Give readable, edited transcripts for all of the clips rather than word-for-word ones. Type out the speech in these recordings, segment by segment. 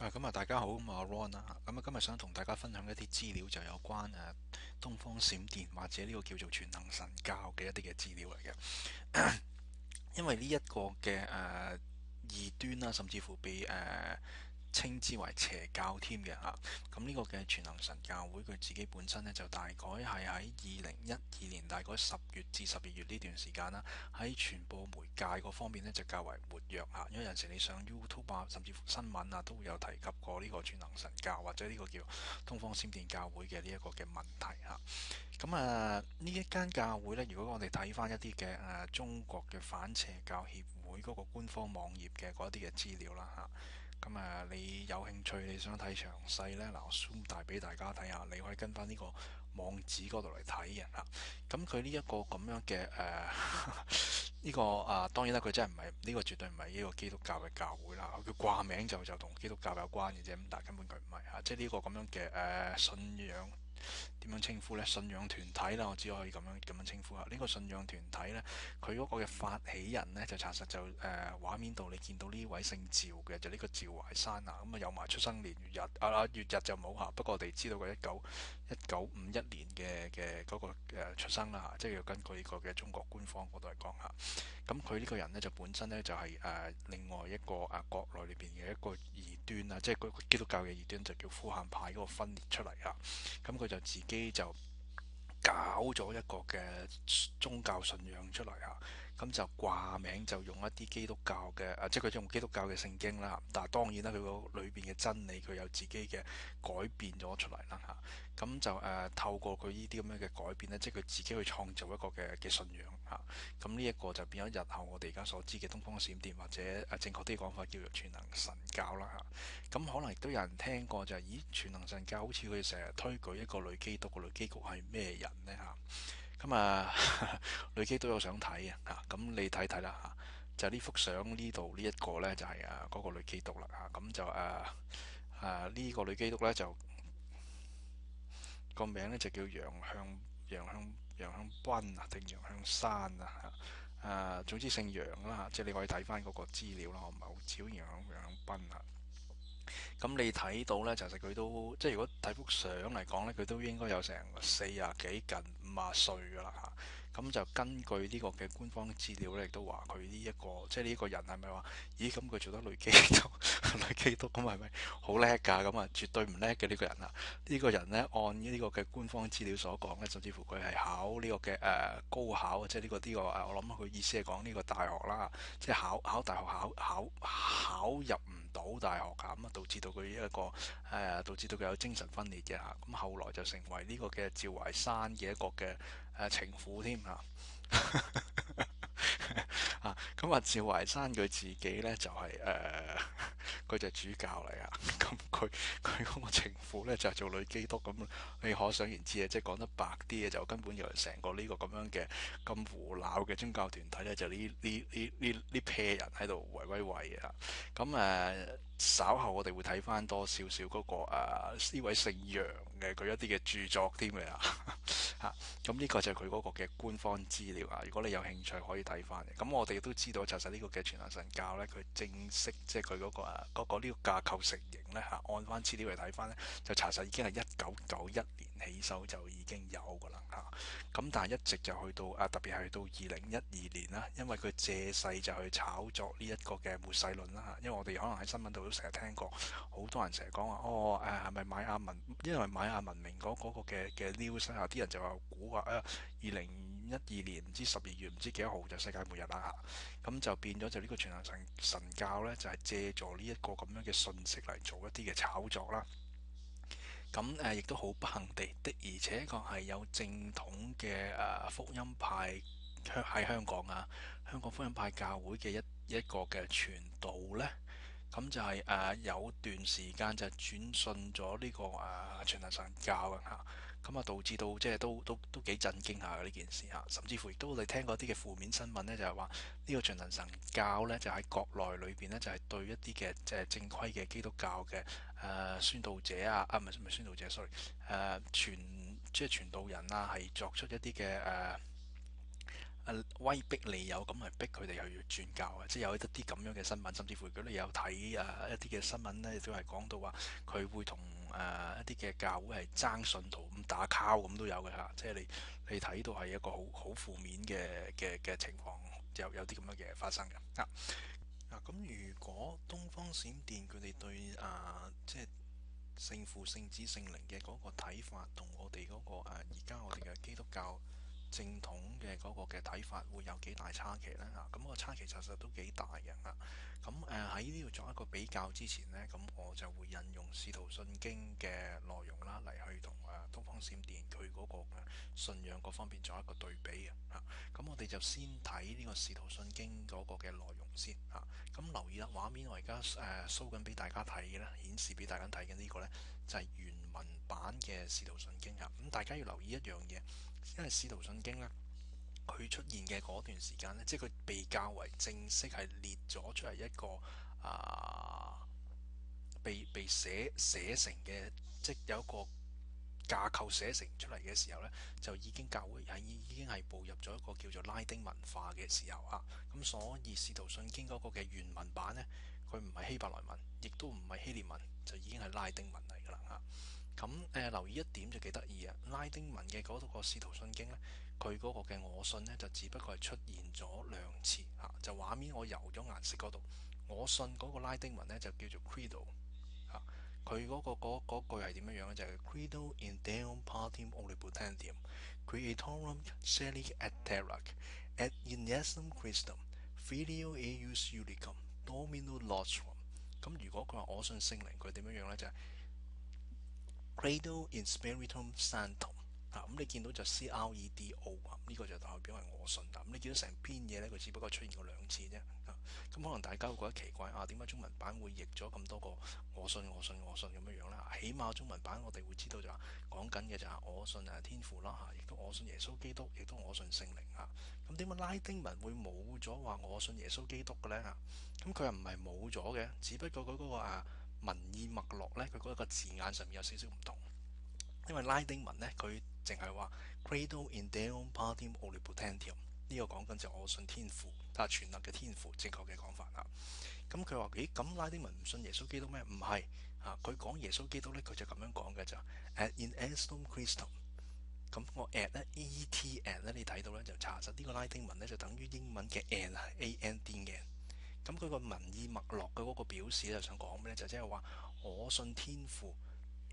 咁大家好，咁啊 Ron 啊，咁今日想同大家分享一啲資料，就有關東方閃電或者呢個叫做全能神教嘅一啲嘅資料嚟嘅。因為呢一個嘅異端啦，甚至乎被稱之為邪教添嘅嚇。咁呢個嘅全能神教會佢自己本身呢，就大概係喺2012年大概10月至12月呢段時間啦，喺傳播媒介嗰方面呢，就較為活躍嚇。因為有陣時你上 YouTube 啊，甚至乎新聞啊，都會有提及過呢個全能神教或者呢個叫東方閃電教會嘅呢一個嘅問題嚇。呢一間教會呢，如果我哋睇翻一啲嘅中國嘅反邪教協會嗰個官方網頁嘅嗰啲嘅資料啦嚇。你有興趣你想睇詳細呢？嗱，我 zoom 大俾大家睇下，你可以跟翻呢個網址嗰度嚟睇嘅嚇。咁佢呢一個咁樣嘅呢個當然啦，佢真係唔係呢個，絕對唔係呢個基督教嘅教會啦。佢掛名就同基督教有關嘅啫，咁但係根本佢唔係嚇，即係呢個咁樣嘅信仰。點樣稱呼呢？信仰團體啦，我只可以咁樣稱呼下。呢個信仰團體呢，佢嗰個嘅發起人呢，就查實就畫面度你見到呢位姓趙嘅，就呢個趙懷山啊。咁有埋出生年月日月日就冇嚇。不過我哋知道佢1951年嘅嗰個出生啦，即係要根據呢個嘅中國官方嗰度嚟講嚇。咁佢呢個人呢，就本身呢，就係另外一個國內裏邊嘅一個異端啊，即係嗰個基督教嘅異端就叫呼限派嗰個分裂出嚟啊。咁佢就自己就搞咗一個嘅宗教信仰出嚟啊。咁就掛名就用一啲基督教嘅即係佢用基督教嘅聖經啦。但係當然啦，佢個裏邊嘅真理佢有自己嘅改變咗出嚟啦嚇。咁就透過佢呢啲咁樣嘅改變咧，即係佢自己去創造一個嘅信仰嚇。咁呢一個就變咗日後我哋而家所知嘅東方閃電，或者正確啲講法叫做全能神教啦嚇。咁可能亦都有人聽過就係、咦，全能神教好似佢成日推舉一個女基督，個女基督係咩人呢嚇？女基督有想睇啊，咁你睇睇啦嚇。就呢幅相呢度呢一個呢，就係嗰個女基督啦嚇。咁就呢個女基督呢，就個名呢，就叫楊向斌啊，定楊向山啊。總之姓楊啦，即係你可以睇翻嗰個資料啦，我唔係好知楊向斌啊。咁你睇到呢，其實佢都即係如果睇幅相嚟講呢，佢都應該有成40幾近50歲噶啦嚇。咁就根據呢個嘅官方資料呢，亦都話佢呢一個即係呢一個人係咪話，咦咁佢做得女基督女基督咁係咪好叻㗎？咁絕對唔叻嘅呢個人啊！呢個人呢，按呢個嘅官方資料所講呢，甚至乎佢係考呢個嘅高考，即係呢個我諗佢意思係講呢個大學啦，即係考大學考入唔到大學㗎。咁導致到佢一個導致到佢有精神分裂嘅嚇。咁後來就成為呢個嘅趙懷山嘅一個嘅情婦添嚇。咁趙懷山佢自己呢，就係佢就係主教嚟啊。咁佢嗰個情婦呢，就係做女基督咁。你可想而知啊，即係講得白啲嘅就根本就係成個呢個咁樣嘅咁胡鬧嘅宗教團體呢，就呢 pair 人喺度圍威喂啊。稍後我哋會睇翻多少少嗰個呢位姓楊嘅佢一啲嘅著作添嘅咁呢個就係佢嗰個嘅官方資料啊。如果你有興趣可以睇翻嘅。咁我哋都知道，其實呢個嘅全能神教呢，佢正式即係佢嗰個呢個架構成型呢，按翻資料嚟睇翻呢，就查實已經係1991年起手就已經有㗎啦咁但係一直就去到特別係去到2012年啦，因為佢借勢就去炒作呢一個嘅末世論啦。因為我哋可能喺新聞度都成日聽過，好多人成日講話係咪瑪雅文，因為瑪雅文明嗰個嘅 news 啲人就話估話2012年唔知12月唔知幾多號就世界末日啦咁就變咗就呢個全能神教呢，就係借助呢一個咁樣嘅信息嚟做一啲嘅炒作啦。亦都好不幸的，而且確係有正統嘅福音派喺香港香港福音派教會嘅一個嘅傳道呢。咁就係有段時間就轉信咗呢個全能神教導致到即係都幾震驚下嘅呢件事甚至乎亦都你聽過啲嘅負面新聞呢，就係話呢個全能神教呢，就喺國內裏邊呢，就係對一啲嘅即係正規嘅基督教嘅宣道者唔係宣道者，sorry 即係傳道人係作出一啲嘅威逼利誘咁係逼佢哋去轉教嘅，即係有一啲咁樣嘅新聞，甚至乎如果你有睇一啲嘅新聞咧，亦都係講到話佢會同一啲嘅教會係爭信徒咁打交咁都有嘅嚇，即係你睇到係一個好負面嘅情況，有啲咁樣嘅發生嘅咁如果東方閃電佢哋對即係聖父、聖子、聖靈嘅嗰個睇法，同我哋嗰個而家我哋嘅基督教正統嘅嗰個嘅睇法，會有幾大差距呢？咁個差距其實都幾大嘅咁喺呢度作一個比較之前呢，咁我就會引用《使徒信經》嘅內容啦，嚟去同東方閃電佢嗰個信仰嗰方面作一個對比嘅咁我哋就先睇呢個《使徒信經》嗰個嘅內容先咁留意啦，畫面我而家show 緊俾大家睇嘅咧，顯示俾大家睇嘅呢個呢，就係原文版嘅《使徒信經》咁大家要留意一樣嘢，因為《使徒信經》呢，佢出現嘅嗰段時間呢，即係佢被較為正式係列咗出嚟一個被寫成嘅，即有一個架構寫成出嚟嘅時候呢，就已經教會已經係步入咗一個叫做拉丁文化嘅時候咁所以《使徒信經》嗰個嘅原文版呢，佢唔係希伯來文，亦都唔係希臘文，就已經係拉丁文嚟㗎啦咁留意一點就幾得意拉丁文嘅嗰個《使徒信經》呢，佢嗰個嘅我信呢，就只不過係出現咗兩次就畫面我油咗顏色嗰度，我信嗰個拉丁文呢，就叫做 Credo。佢嗰句係點樣樣咧？就係、是、Credo in Deum Partem Omnipotentium Creatorum Caeli et Terrae et in Esum Christum Filio eius Unicum Domino Nostrum。咁如果佢話我信聖靈，佢點樣樣咧？就係、是、Credo in Spiritum Sanctum。咁你見到就 Credo 呢個就代表係我信咁你見到成篇嘢咧，佢只不過出現過兩次啫。咁可能大家會覺得奇怪點解中文版會譯咗咁多個我信我信我信咁樣樣咧？起碼中文版我哋會知道就話講緊嘅就係我信天父啦亦都我信耶穌基督，亦都我信聖靈咁點解拉丁文會冇咗話我信耶穌基督嘅咧咁佢又唔係冇咗嘅，只不過佢嗰個文意脈絡咧，佢嗰個字眼上面有少少唔同。因為拉丁文咧，佢淨係話 Credo in Deum Partem Omnipotentium 呢個講緊就我信天父，但係全能嘅天父，正確嘅講法咁佢話：咦，咁拉丁文唔信耶穌基督咩？唔係佢講耶穌基督咧，佢就咁樣講嘅就 Ad in estum Christum。咁我 ad 咧 et ad 咧，你睇到咧就查實呢個拉丁文咧就等於英文嘅 and 嘅。咁佢個文意脈絡嘅嗰個表示就想講咩咧？就即係話我信天父。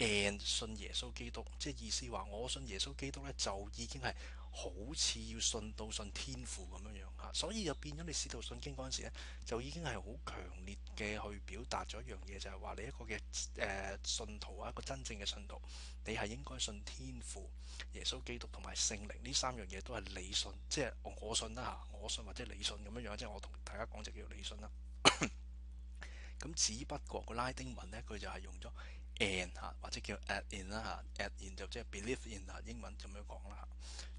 and 信耶穌基督，即係意思話我信耶穌基督咧，就已經係好似要信到信天父咁樣樣所以就變咗你使徒信經嗰陣時咧，就已經係好強烈嘅去表達咗一樣嘢，就係話你一個嘅信徒一個真正嘅信徒，你係應該信天父、耶穌基督同埋聖靈呢三樣嘢都係你信，即係我信啦我信或者你信咁樣樣，即係我同大家講就叫做你信啦。咁只不過個拉丁文咧，佢就係用咗 and 或者叫 add in 啦 add in 就即係 believe in 英文咁樣講啦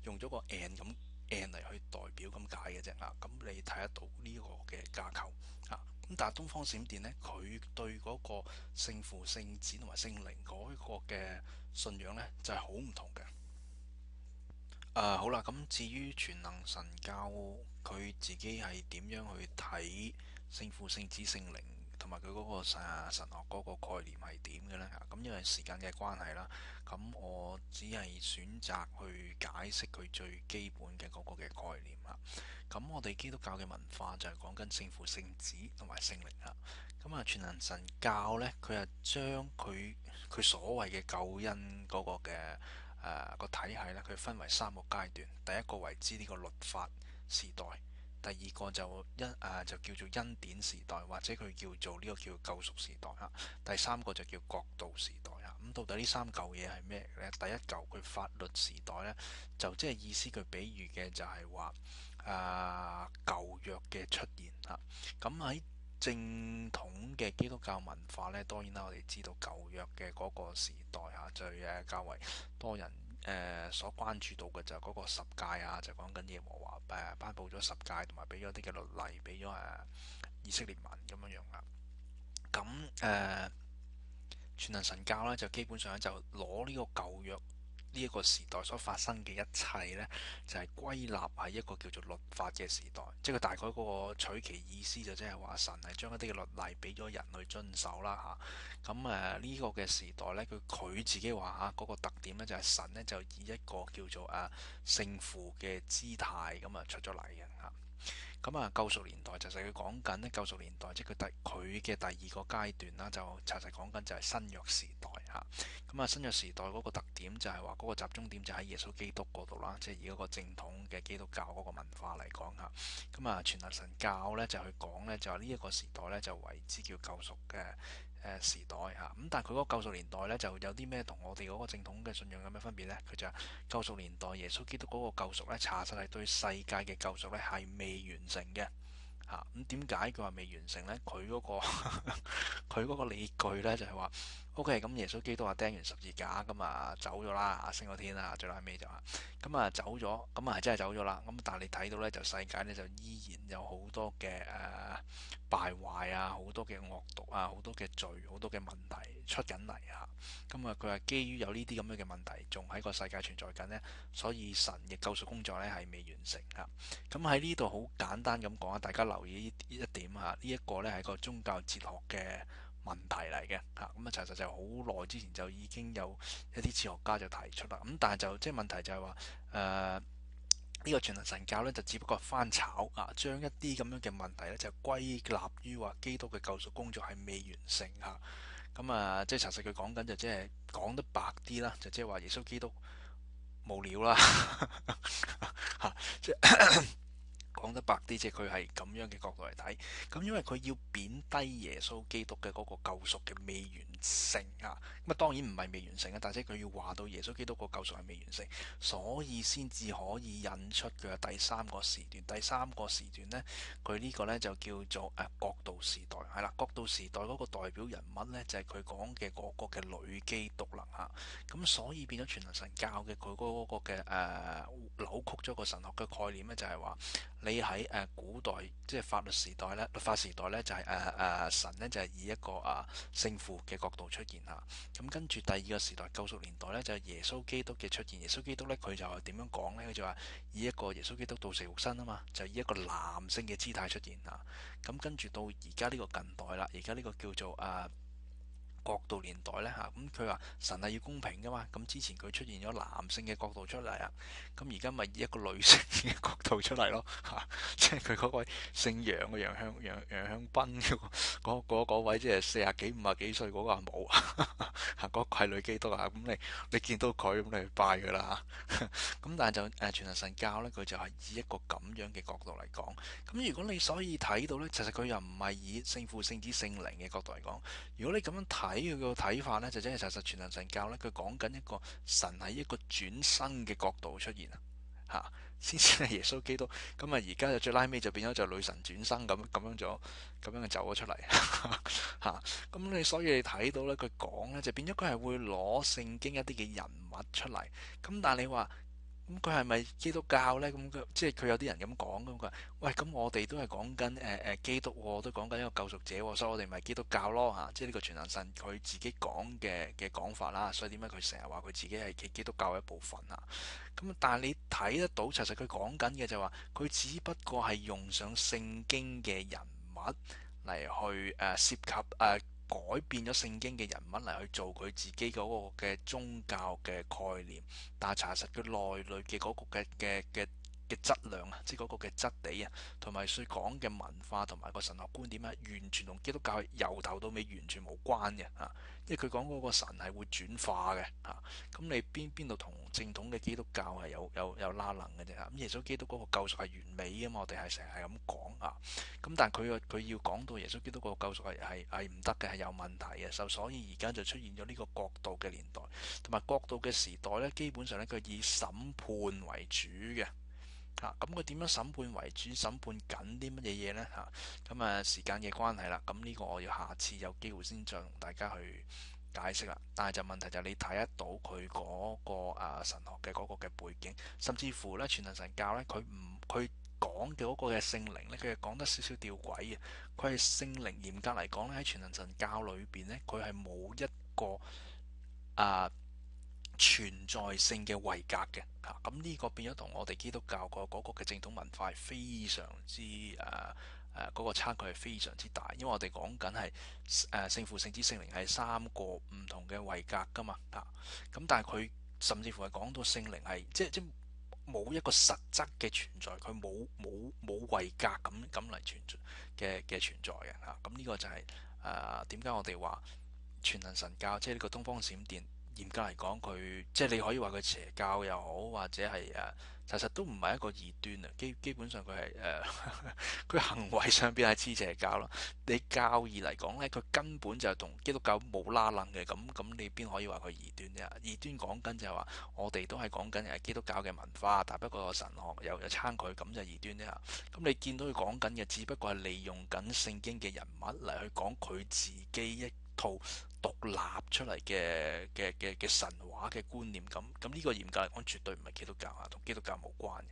用咗個 and 咁 and 嚟去代表咁解嘅啫咁你睇得到呢個嘅架構咁但係東方閃電咧，佢對嗰個聖父、聖子同埋聖靈嗰個嘅信仰咧，就係好唔同嘅。好啦，咁至於全能神教佢自己係點樣去睇聖父、聖子、聖靈同埋佢嗰個神學嗰個概念係點嘅呢？咁因為時間嘅關係啦，咁我只係選擇去解釋佢最基本嘅嗰個嘅概念啦。咁我哋基督教嘅文化就係講緊聖父、聖子同埋聖靈啦。咁全能神教呢，佢係將佢所謂嘅救恩嗰個嘅個體系咧，佢分為三個階段。第一個為之呢個律法時代，第二個就叫做恩典時代，或者佢叫做呢個叫救贖時代第三個就叫國度時代咁到底呢三嚿嘢係咩咧？第一嚿佢法律時代咧，就即係意思佢比喻嘅就係話舊約嘅出現咁喺正統嘅基督教文化咧，當然啦，我哋知道舊約嘅嗰個時代最較為多人所關注到嘅就係嗰個十誡就講緊耶和華頒布咗十誡，同埋俾咗啲嘅律例俾咗以色列民咁樣樣咁全能神教咧就基本上就攞呢個舊約呢一個時代所發生嘅一切呢，就係歸納喺一個叫做律法嘅時代，即係佢大概嗰個取其意思就即係話神係將一啲嘅律例俾咗人去遵守啦嚇。咁呢個嘅時代呢，佢自己話嗰個特點呢，就係神呢就以一個叫做聖父嘅姿態咁出咗嚟嘅嚇。咁救贖年代就係佢講緊咧，救贖年代即係佢嘅第二個階段啦，就查實講緊就係新約時代嚇。咁新約時代嗰個特點就係話嗰個集中點就喺耶穌基督嗰度啦，即係以嗰個正統嘅基督教嗰個文化嚟講嚇。咁全能神教咧就去講咧，就係呢一個時代咧就為之叫救贖嘅時代嚇。咁但係佢嗰個救贖年代咧就有啲咩同我哋嗰個正統嘅信仰有咩分別呢？佢就係救贖年代耶穌基督嗰個救贖咧，查實係對世界嘅救贖咧係未完成嘅。咁點解佢話未完成呢？佢嗰佢嗰個理據呢，就係話，OK，咁耶穌基督話釘完十字架咁走咗啦，升咗天啦，最後尾就話走咗，咁係真係走咗啦。咁但係你睇到呢，就世界呢，就依然有好多嘅敗壞啊，好多嘅惡毒啊，好多嘅罪，好多嘅問題出緊嚟啊。咁佢話基於有呢啲咁樣嘅問題，仲喺個世界存在緊呢，所以神嘅救贖工作呢係未完成啊。咁喺呢度好簡單咁講啊，大家留意呢一點嚇，呢一個呢係個宗教哲學嘅問題嚟嘅嚇。咁其實就好耐之前就已經有一啲哲學家就提出啦。咁但係就即係問題就係話呢個全能神教呢，就只不過翻炒將一啲咁樣嘅問題呢，就歸納於話基督嘅救贖工作係未完成嚇。咁即係查實佢講緊就即係講得白啲啦，就即係話耶穌基督無聊啦即係講得白啲，即係佢係咁樣嘅角度嚟睇。咁因為佢要貶低耶穌基督嘅嗰個救贖嘅未完成啊。咁當然唔係未完成啊，但係佢要話到耶穌基督個救贖係未完成，所以先至可以引出佢嘅第三個時段。第三個時段呢，佢呢個呢就叫做國度時代。係啦，國度時代嗰個代表人物呢，就係佢講嘅嗰個嘅女基督啦嚇。咁所以變咗全能神教嘅佢嗰個嘅扭曲咗個神學嘅概念呢，就係話。你喺古代即係法律時代咧、律法時代咧，就係神咧就係以一個聖父嘅角度出現嚇。咁跟住第二個時代救贖年代咧，就係耶穌基督嘅出現。耶穌基督咧佢就係點樣講咧？佢就話以一個耶穌基督道成肉身啊嘛，就以一個男性嘅姿態出現嚇。咁跟住到而家呢個近代啦，而家呢個叫做國度年代呢，嚇，咁佢話神係要公平噶嘛，咁之前佢出現咗男性嘅角度出嚟啊，咁而家咪以一個女性嘅角度出嚟咯嚇，即係佢嗰位姓楊嘅楊香檳嗰位，即係40幾50幾歲嗰個阿母嚇，嗰個係女基督啊，咁你見到佢咁你去拜佢啦嚇，咁但係就全能神教呢，佢就係以一個咁樣嘅角度嚟講，咁如果你所以睇到呢，其實佢又唔係以聖父聖子聖靈嘅角度嚟講。如果你咁樣睇佢個睇法呢，就真係實全能神教呢，佢講緊一個神喺一個轉生嘅角度出現啊，先至係耶穌基督。咁而家就最拉尾就變咗就女神轉生咁樣就走咗出嚟嚇。咁你所以你睇到呢，佢講呢，就變咗佢係會攞聖經一啲嘅人物出嚟。咁但係你話，咁佢係咪基督教呢？咁即係佢有啲人咁講咁，佢話：喂，咁我哋都係講緊基督喎，都講緊一個救贖者喎，所以我哋咪基督教咯嚇。即係呢個全能神佢自己講嘅講法啦。所以點解佢成日話佢自己係基督教嘅一部分啊？咁但係你睇得到，其實佢講緊嘅就話，佢只不過係用上聖經嘅人物嚟去涉及改變咗聖經嘅人物嚟去做佢自己嗰個嘅宗教嘅概念，但係查實佢內裏嘅嗰個嘅質量啊，即係嗰個嘅質地啊，同埋所講嘅文化同埋個神學觀點咧，完全同基督教由頭到尾完全冇關嘅嚇。因為佢講嗰個神係會轉化嘅嚇，咁你邊度同正統嘅基督教係有拉能嘅啫嚇。咁耶穌基督嗰個救贖係完美啊嘛，我哋係成日係咁講啊。咁但係佢要講到耶穌基督個救贖係唔得嘅，係有問題嘅，所以而家就出現咗呢個國度嘅年代，同埋國度嘅時代呢，基本上呢，佢以審判為主嘅。咁佢點樣審判為主？審判緊啲乜嘢嘢呢？咁時間嘅關係啦，咁呢個我要下次有機會先再同大家去解釋啦。但係就問題就係你睇得到佢嗰個神學嘅嗰個嘅背景，甚至乎呢，全能神教呢，佢講嘅嗰個嘅聖靈呢，佢係講得少少吊詭嘅。佢係聖靈嚴格嚟講呢，喺全能神教裏邊呢，佢係冇一個存在性嘅位格嘅嚇，咁呢個變咗同我哋基督教嗰個嘅正統文化係非常之嗰個差距係非常之大，因為我哋講緊係聖父、聖子、聖靈係三個唔同嘅位格噶嘛嚇，咁但係佢甚至乎係講到聖靈係即冇一個實質嘅存在，佢冇位格咁嚟存在嘅存在嘅嚇，咁呢個就係點解我哋話全能神教即係呢個東方閃電。嚴格嚟講，佢即係你可以話佢邪教又好，或者係其實都唔係一個異端啊。基本上佢係佢行為上邊係似邪教咯。你教義嚟講呢，佢根本就係同基督教冇拉楞嘅。咁你邊可以話佢異端啫？異端講緊就係話我哋都係講緊係基督教嘅文化，但不過神學又撐佢，咁就異端啫。咁你見到佢講緊嘅，只不過係利用緊聖經嘅人物嚟去講佢自己一套獨立出嚟嘅神話嘅觀念，咁呢個嚴格嚟講絕對唔係基督教啊，同基督教無關嘅。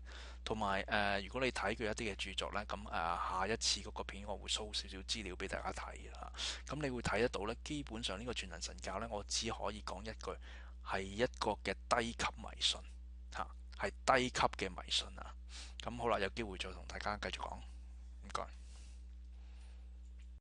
同埋如果你睇佢一啲嘅著作呢，咁下一次嗰個片我會 show 少少資料俾大家睇啦。咁你會睇得到呢，基本上呢個全能神教呢，我只可以講一句係一個嘅低級迷信嚇，係低級嘅迷信啊。咁好啦，有機會再同大家繼續講，唔該。